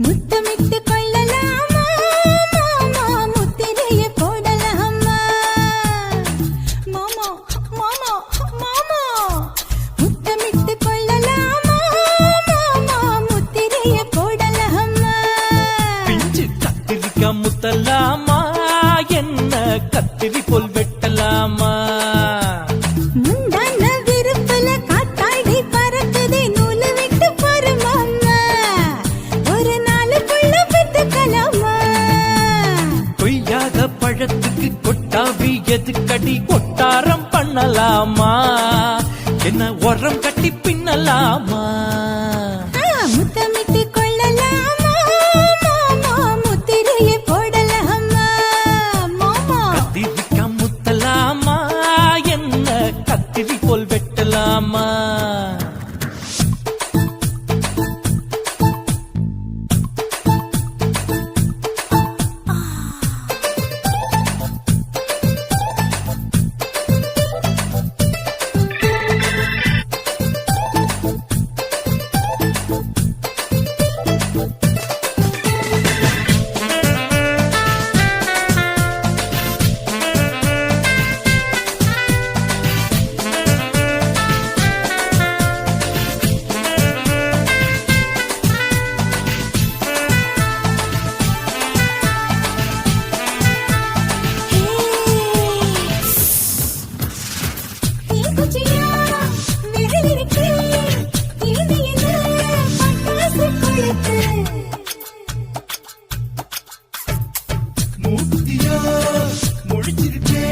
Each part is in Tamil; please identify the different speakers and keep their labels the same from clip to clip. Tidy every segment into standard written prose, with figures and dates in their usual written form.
Speaker 1: முத்தமிட்டு கொள்ளலாமா மாமா முத்திரையை போடலாமா மாமா மாமா மாமா முத்தமிட்டு கொள்ளலாமா மாமா முத்திரையை போடலாமா
Speaker 2: பிஞ்சு கத்திரிக்காய் முத்தலாமா என்ன கத்திரி போல் வெட்டலாமா
Speaker 1: முந்தான விருப்பல காத்தாடி பறக்குதே நூலு விட்டு பாரு மாமா ஒரு நாளுக்குள்ள பெத்துக்கலாமா
Speaker 2: கொய்யாத பழத்துக்கு கொட்டாவி எதுக்கடி கொட்டாரம் பண்ணலாமா என்ன உரம் கட்டி பின்னலாமா
Speaker 1: முத்தமிட்டு கொள்ளலாமா மாமா முத்திரையை போடலாமா மாமா
Speaker 2: கத்திரிக்காய் முத்தலாமா என்ன கத்திரி போல் வெட்டலாமா மூத்தியோ முடிச்சிருக்கே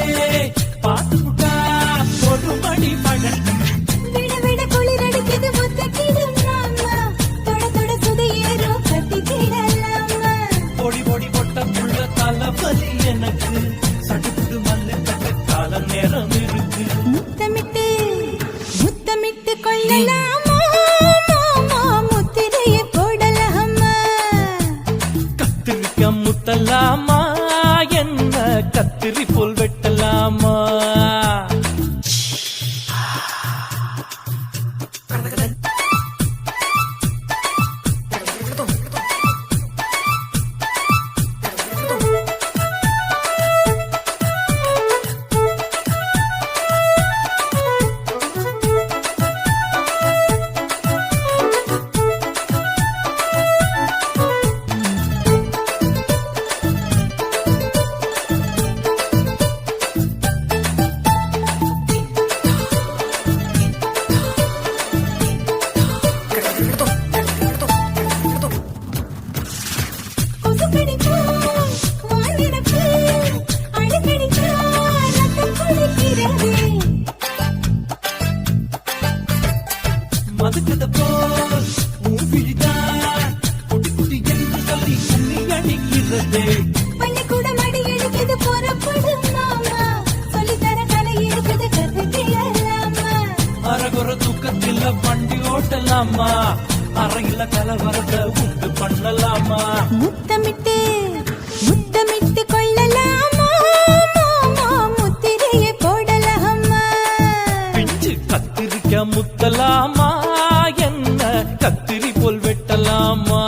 Speaker 2: பாத்துட்டா ஒரு மணி பழம்
Speaker 1: விட விட குளிர் அடிக்குது முத்தக்கிடும் மாமா தொட தொட சுதையேறும் கட்டிக்கிடலாமா
Speaker 2: பொடி பொடி பொட்ட புள்ள தலைவலி எனக்கு சடுக்குடு மல்லு கட்ட கால நேரம் இருக்கு
Speaker 1: முத்தமிட்டு முத்தமிட்டு கொள்ளலாமா மாமா முத்திரையை போடலாமா
Speaker 2: கத்திரிக்காய் முத்தலாமா என்ன கத்திரி போல் வெட்டலாமா மதுக்கத போல் மூவிழிதான் குட்டி குட்டி என்று சொல்லி கும்மி அடிக்கிறது
Speaker 1: பள்ளிக்கூடம் அடி எடுக்குது புறப்படும் மாமா சொல்லித்தர கலை இருக்குது கத்துக்கலாமா
Speaker 2: அரகுற தூக்கத்தில் வண்டி ஓட்டலாமா அறையில கலவரத்தை உண்டு பண்ணலாமா
Speaker 1: முத்தமிட்டு முத்தமிட்டு கொள்ளலாமா மாமா முத்திரையை போடலாமா
Speaker 2: பிஞ்சு கத்திரிக்காய் முத்தலாமா என்ன கத்திரி போல் வெட்டலாமா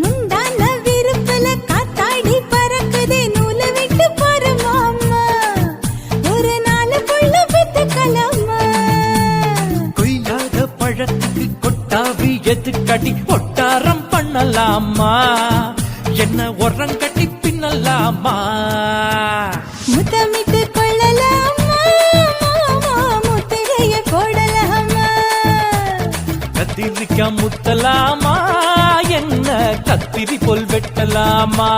Speaker 1: முந்தான விருப்பல காத்தாடி பறக்குதே நூலு விட்டு பாரு மாமா ஒரு நாளுக்குள்ள பெத்துக்கலாமா
Speaker 2: கொய்யாத பழத்துக்கு கொட்டாவி எதுக்கடி கொட்டாரம் பண்ணலாமா என்ன உரம் கட்டி பின்னலாமா
Speaker 1: முத்தமிட்டு கொள்ளலாமா மாமா முத்திரையை போடலாமா
Speaker 2: கத்திரிக்காய் முத்தலாமா என்ன கத்திரி போல் வெட்டலாமா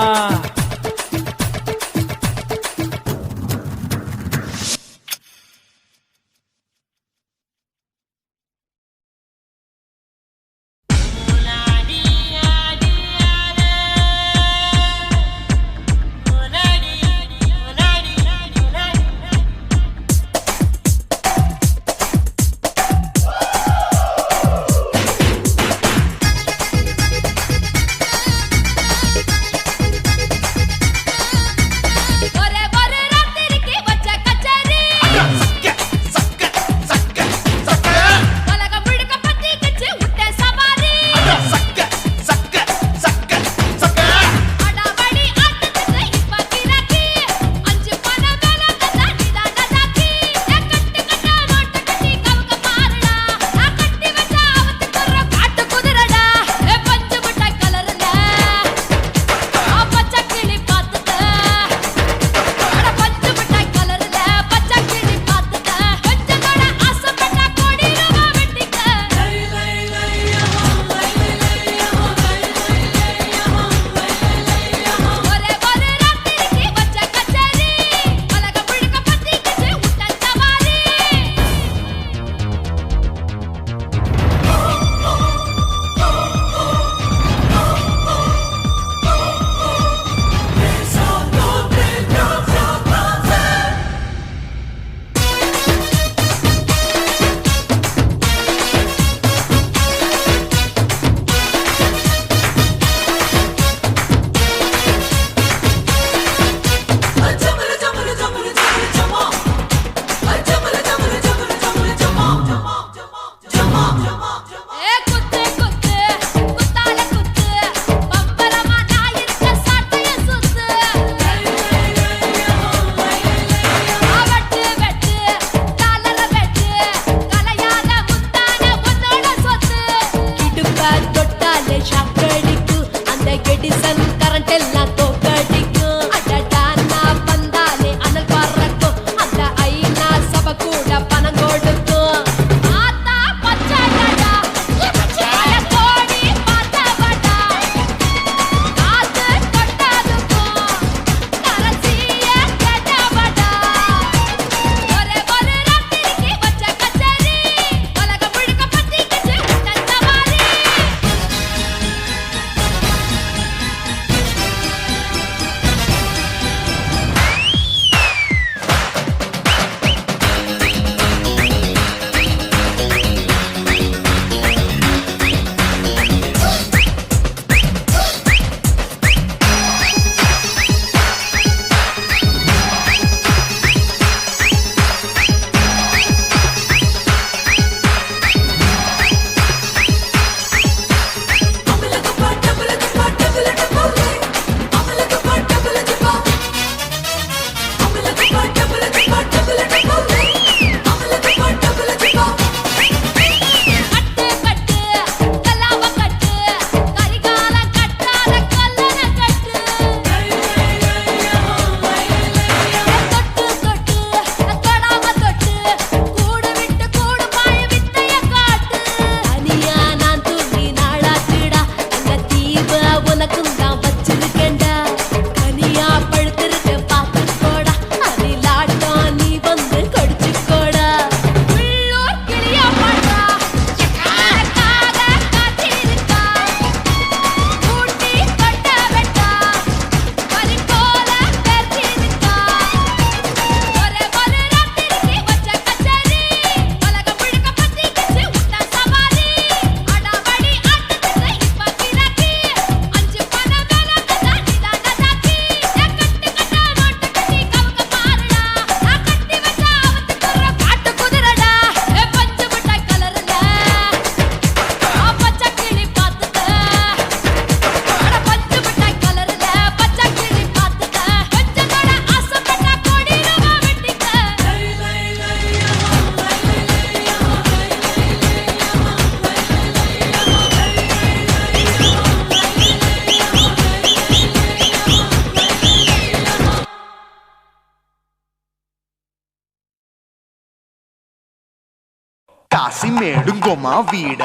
Speaker 3: తాసి మేడుంగోమా వీడ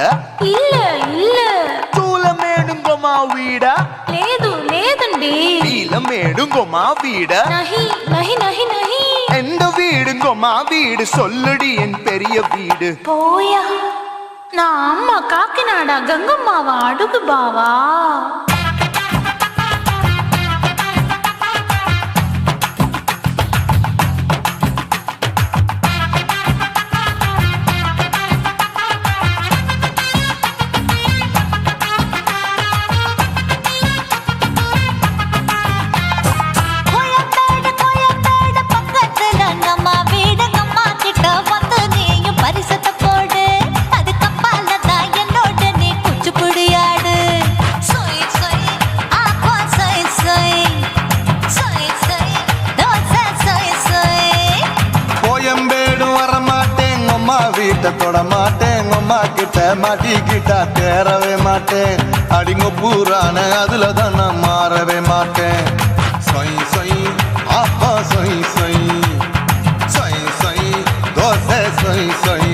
Speaker 1: இல்ல இல்ல
Speaker 3: తూల మేడుంగోమా వీడ
Speaker 1: లేదు లేదండి
Speaker 3: నీల మేడుంగోమా వీడ
Speaker 1: நஹி நஹி நஹி நஹி
Speaker 3: எந்த வீடுங்கோமா வீடு சொல்லுடி என் பெரிய வீடு
Speaker 1: போயா நான் அம்மா காக்கிநாடா கங்கம்மாவா அடுகு பாவா
Speaker 4: வீட்டை தொட மாட்டேன் அம்மா கிட்ட மாட்டிக்கிட்டா தேரவே மாட்டேன் அடிங்க பூரான அதுல தான் நான் மாறவே மாட்டேன் சொய் சொய் அப்பா சொய் சொய் சொய் சொய் தோசை சொய் சொய்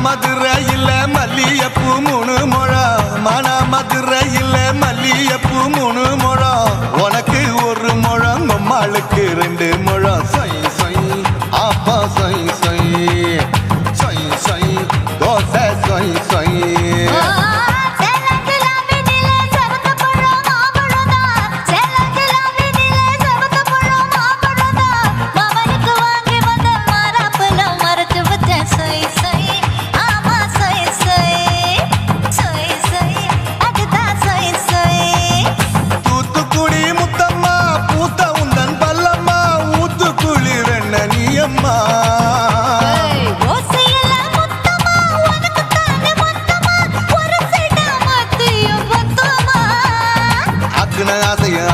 Speaker 4: மதுரையில் மல்லியப்பூ 3 முழம் மன மதுரையில் மல்லியப்பூ 3 முழம் உனக்கு 1 முழம் அம்மாளுக்கு 2 முழம் சொய் சொய் அப்பா சொய் சொய் சொய் சொய் தோசை சொய் சொய்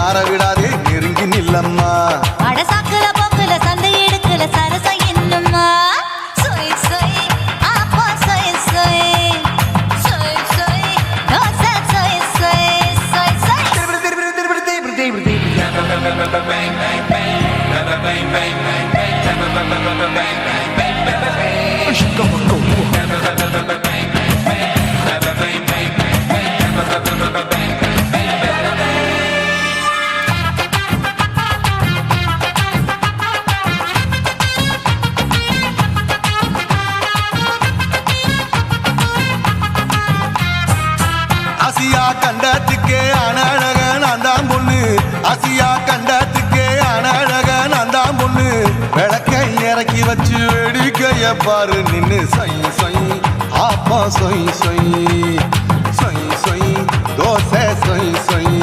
Speaker 4: ஆற விடாதே நெருங்கி நில்லம்மா
Speaker 1: அடசாக்குல போக்குல சந்தை எடுக்கல சரச இன்னும்மா சொய் சொய் அப்பா சொய் சொய் சொய் சொய் தோசை சொய் சொய் சொய் சொய்
Speaker 4: ஆசியா கண்டத்துக்கே அனழக நான் தான் பொண்ணு ஆசியா கண்டத்துக்கே அனழக நான் தான் பொண்ணு விளக்கை இறக்கி வச்சு வேடிக்கைய பாரு நின்னு சொய் சொய் ஆப்பா சொய் சொய் சொய் சொய் தோசை சொய் சொய்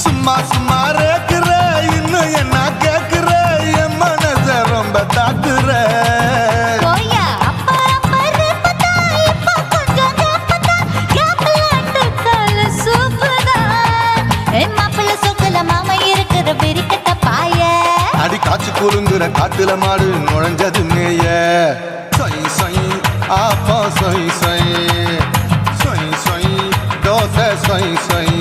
Speaker 4: சும்மா சும்மா ரேக்குற இன்னும் என்ன கேக்குற என் மனச ரொம்ப தாக்குற அடி காய்ச்சி குலுங்குற காட்டுல மாடு நுழைஞ்சது மேய சொய் சொய் ஆப்பா சொய் சொய் சொய் சொய் தோசை சொய் சொய்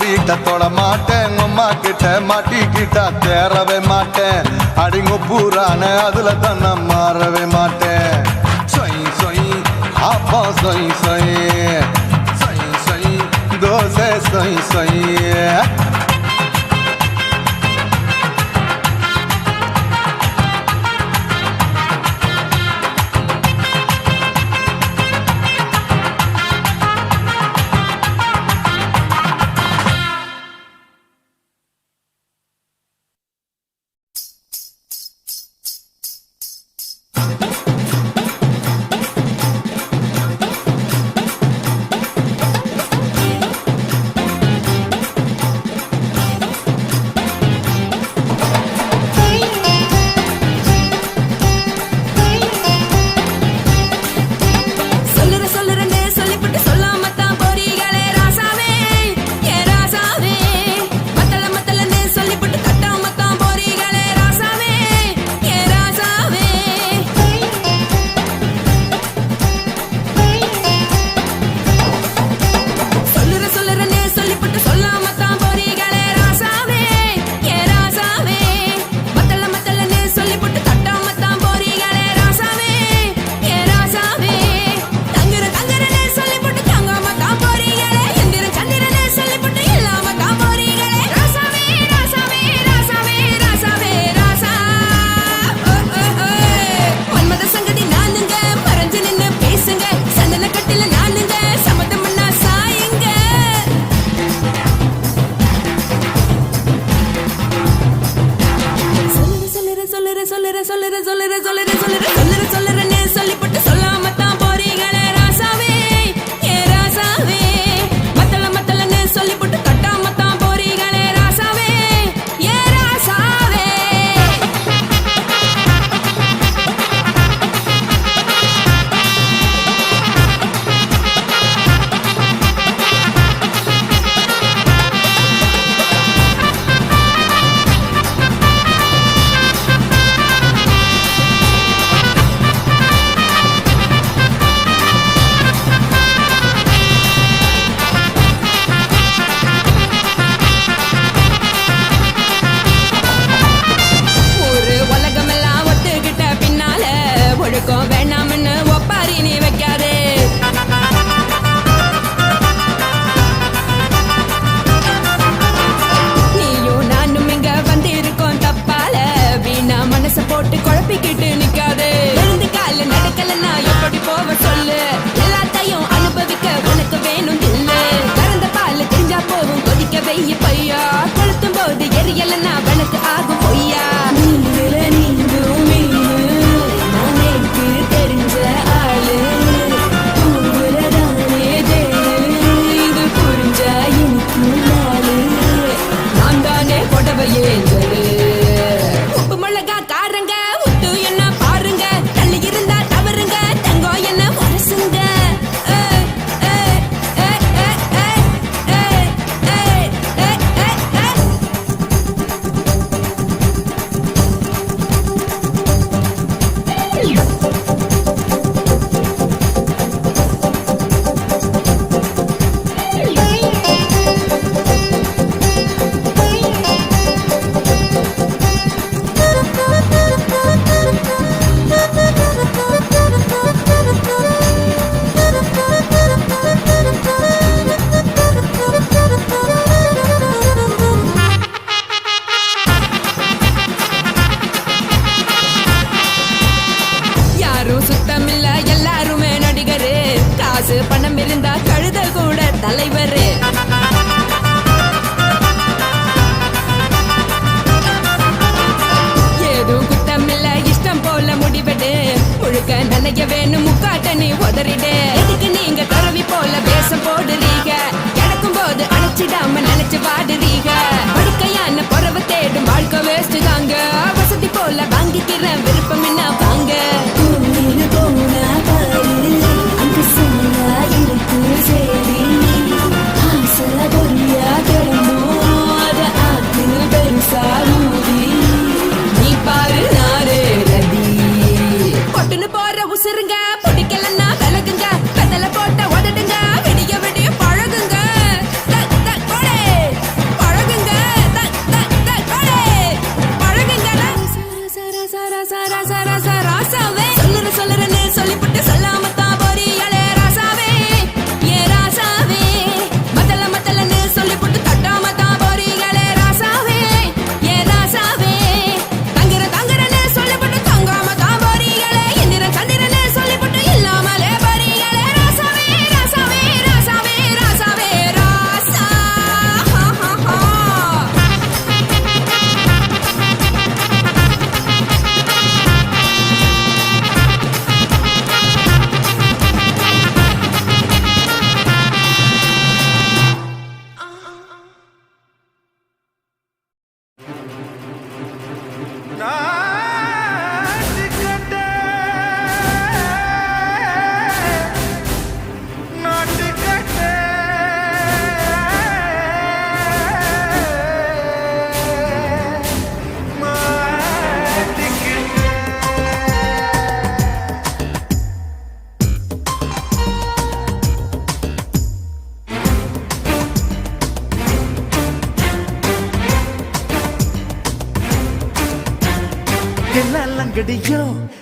Speaker 4: வீட்டை தொட மாட்டேன் அம்மா கிட்ட மாட்டிக்கிட்டா தேரவே மாட்டேன் அடிங்க பூரான அதுல தான் நான் மாறவே மாட்டேன் சொய் சொய் அப்பா சொய் சொய் சொய் சொய் தோசை சொய் சொய்
Speaker 5: பழக்கம் வேணாம்னு ஒப்பாரி நீ வைக்காதே. நீயும் நானும் இங்க வந்திருக்கோம் தப்பால, வீணா மனச போட்டு குழப்பிக்கிட்டு நிக்காதே. எழுந்து கால நடக்கலன்னா எப்படி போவ சொல்லு, எல்லாத்தையும் அனுபவிக்க உனக்கு வேணும் இல்ல. கறந்த பால் தெரிஞ்சா போவும் கொதிக்க வெய்ய பையா, கொளுத்தும் போது எரியலன்னா வனக்கு ஆகும் பொய்யா. நீங்கள நீங்களும் மீனு, நானேக்கு தெரிஞ்ச ஆளு, உங்களதானே தேடு, இது புரிஞ்சா எனக்கு நாளு. நான் தானே புடவையே உப்பு மிளகா காரங்க உத்து என்ன பாருங்க, தள்ளி இருந்தா தவறுங்க தங்கோ என்ன வரசுங்க. யாரும் சுத்தமில்ல எல்லாருமே நடிகரு, காசு பணம் இருந்தா கழுதல் கூட தலைவரு. ஏதும் குத்தமில்ல இஷ்டம் போல முடிவெடு, முழுக்க நனைய வேணும் முக்காட்ட நீ உதறிடு. எதுக்கு நீங்க துறவி போல வேஷம் போடுறீங்க, கிடக்கும் போது அணைச்சிடாம நினைச்சு வாடுறீங்க. படுக்கையான பொறவை தேடும் வாழ்க்கை வேஸ்ட் தாங்க, வசதி போல வாங்கிக்கிற விருப்பம் என்ன வாங்க. போனா பாரு அங்க சொன்னா இருக்கு சரி, ஆசை பொரியா கிடமும் அத ஆத்து பெருசா ஊதி. நீ பாரு நாரே ரதி, பொட்டுன்னு போற உசுருங்க, பிடிக்கலன்னா விலகுங்க, கதல போட்ட உதடுங்க, விடிய விடிய பழகுங்க. பழகுங்க பழகுங்க. ராசாவே சொல்லுறன்னு சொல்லிவிட்டு சொல்லாம தான் போறியாளே ராசாவே, ஏ ராசாவே. மத்தலன்னு சொல்லிவிட்டு தட்டாம தான் போறியாளே ராசாவே, ஏ ராசாவே. தங்குறன்னு சொல்லிவிட்டு தங்காம தான் போறியாளே, இந்திரன் சந்திரன்னு சொல்லிவிட்டு இல்லாமலே போறியாளே ராசாவே, ராசாவே, ராசாவே, ராசாவே, ராசா.
Speaker 2: தில்லாலங்கடியோ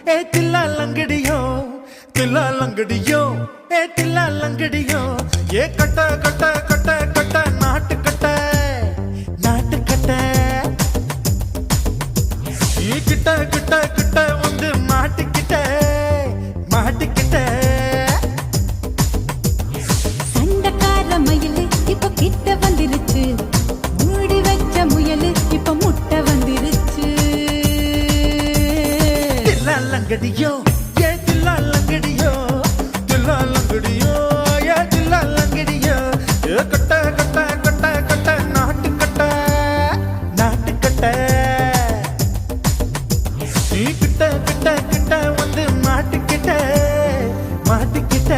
Speaker 2: ஏ தில்லாலங்கடியோ, தில்லாலங்கடியோ ஏ தில்லாலங்கடியோ, ஏ கட்ட கட்ட கட்ட கட்ட நாட்டு கட்ட நாட்டு கட்ட. நீ கிட்ட கிட்ட கிட்ட வந்து மாட்டிக்கிட்ட மாட்டிக்கிட்ட.
Speaker 1: சண்டக்கார மயிலு இப்ப கிட்ட வந்துருச்சு, மூடி வச்ச முயலு இப்ப முட்டை வந்துருச்சு.
Speaker 2: தில்லாலங்கடியோ ஏ தில்லாலங்கடியோ, தில்லாலங்கடியோ ஏ தில்லாலங்கடியோ, ஏ கட்ட கட்ட கட்ட கட்ட நாட்டு கட்ட நாட்டு கட்ட. நீ கிட்ட கிட்ட கிட்ட வந்து மாட்டிக்கிட்ட மாட்டிக்கிட்ட.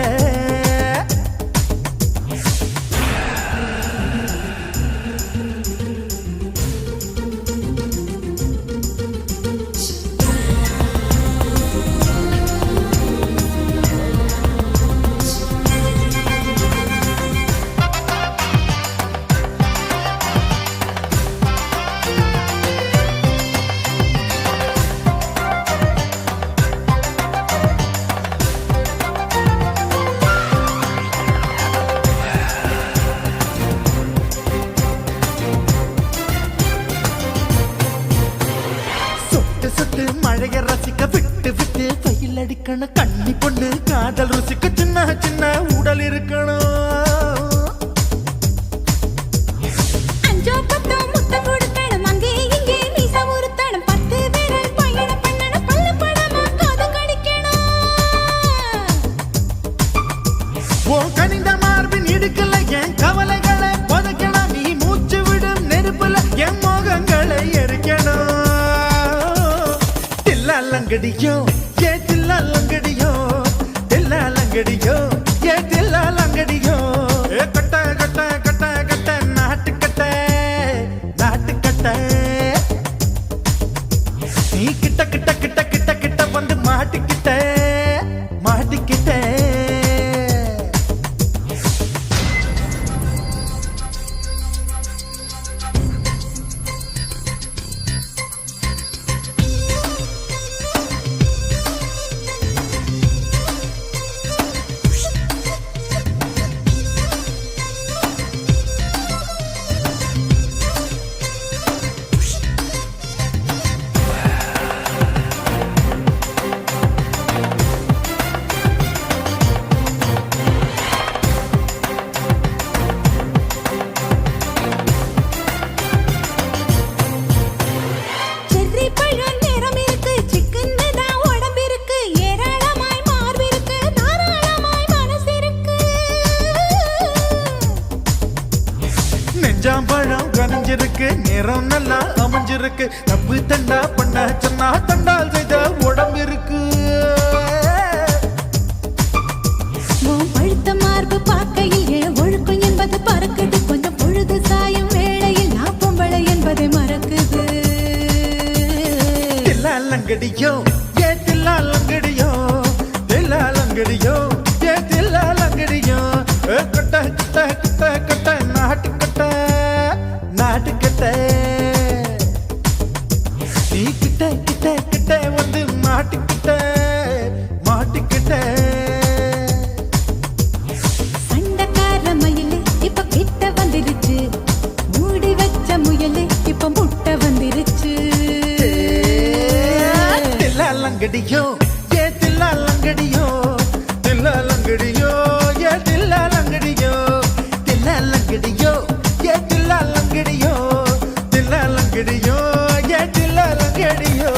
Speaker 2: அடிக்கணும் கண்ணி பொண்ணு காதல் ருசிக்கு சின்ன சின்ன உடல் இருக்கணும்
Speaker 5: அஞ்சோ பத்தோ முத்தம் கொடுக்கணும் அங்கே இங்கே மீச உறுத்தணும் 10 விரல் பயணம் பண்ணணும் பல்லு படமா காது கடிக்கணும்
Speaker 2: ஓ கனிந்த மார்பின் இடுக்கல என் கவலைகளை புதைக்கணும் நீ மூச்சு விடும் நெருப்புல என் மோகங்களை எரிக்கணும் தில்லாலங்கடியோ ஏ தில்லாலங்கடியோ தில்லாலங்கடியோ ஏ தில்லாலங்கடியோ ஏ கட்ட கட்ட கட்ட கட்ட நாட்டுக்கட்ட நாட்டுக்கட்ட நீ கிட்ட கிட்ட கிட்ட கிட்ட கிட்ட வந்து மாட்டிக்கிட்ட மாட்டிக்கிட்ட
Speaker 5: செர்ரி பழம் நிறம் இருக்கு சிக்கன் தான் உடம்பு இருக்கு ஏராளமாய் மார்பு இருக்கு தாராளமாய் மனசு இருக்கு
Speaker 2: நெஞ்சாம்பழம் கனிஞ்சிருக்கு நிறம் நல்லா அமைஞ்சிருக்கு தப்பு தண்டா பண்ண சொன்னா தண்டால் செய்த உடம்பு இருக்கு
Speaker 5: உன் பழுத்த மார்பு பார்க்கையில் என் ஒழுக்கம் என்பது பறக்குது கொஞ்சம் பொழுது சாயும் வேளையில் நான் பொம்பளை என்பதை மறக்குது
Speaker 2: தில்லாலங்கடியோ ஏ தில்லாலங்கடியோ தில்லாலங்கடியோ ஏ தில்லாலங்கடியோ கட்ட கட்ட கட்ட கட்ட நாட்டுக்கட்ட நாட்டுக்கட்ட நீ கிட்ட கிட்ட கிட்ட வந்து மாட்டிக்கிட்ட மாட்டிக்கிட்ட
Speaker 5: சண்டைக்கார மயிலு இப்ப கிட்ட வந்துருச்சு மூடி வச்ச முயலு இப்ப முட்டை வந்துருச்சு
Speaker 2: தில்லாலங்கடியோ ஏ தில்லாலங்கடியோ தில்லாலங்கடியோ ஏ தில்லாலங்கடியோ தில்லாலங்கடியோ ஏ தில்லாலங்கடியோ தில்லாலங்கடியோ ஏ தில்லாலங்கடியோ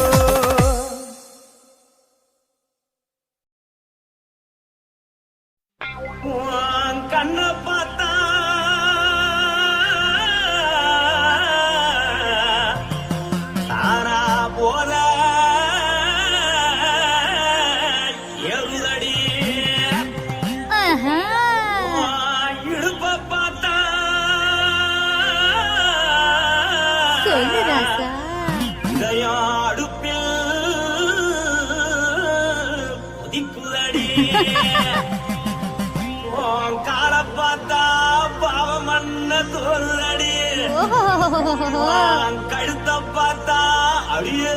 Speaker 6: கண்ண பார்த்தா தாரா போல எழுதடி
Speaker 1: ஆஹா.
Speaker 6: இடுப்ப பார்த்தா
Speaker 1: சொல்லு ராசா
Speaker 6: இதயம் அடுப்பில் உதிக்குதடி கால பார்த்தா பாவம் மண்ண தோல்லடி கழுத்த பார்த்தா அடியே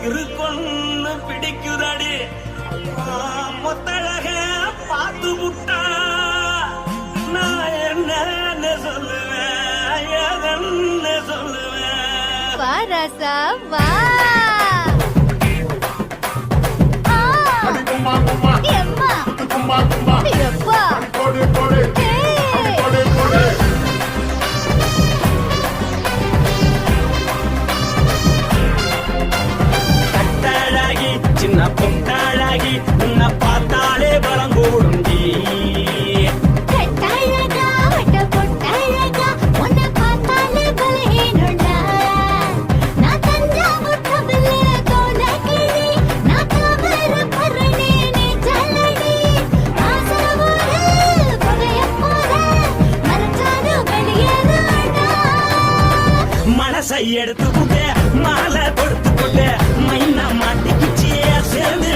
Speaker 6: இருக்குன்னு பிடிக்குதடி மொத்தழக பார்த்து விட்டா நான் என்ன சொல்லுவேன் எதன்னு சொல்லுவேன்
Speaker 1: வா ராசா வா ஆ. எம்மா. எப்பா. ஏய்.
Speaker 6: கட்டழகி சின்ன பொட்டழகி உன்னை பார்த்தாலே பலங்கூடுண்டி
Speaker 1: கட்டழகா, வட்ட பொட்டழகா, உன்னை பார்த்தாலே பலஹீனம்டா. நான் தஞ்சாவூர் கவிழே கோலக்கிளி, நான் காவர பரணி நீ ஜல்லடி. ஆசரவோடு புகையப் போல, மறைச்சாலும் வெளியேறாடா.
Speaker 6: மனசை எடுத்து புட்டே மாலை கொடுத்து புட்டே மைனா மாட்டிக்கிச்சியே சேர்ந்து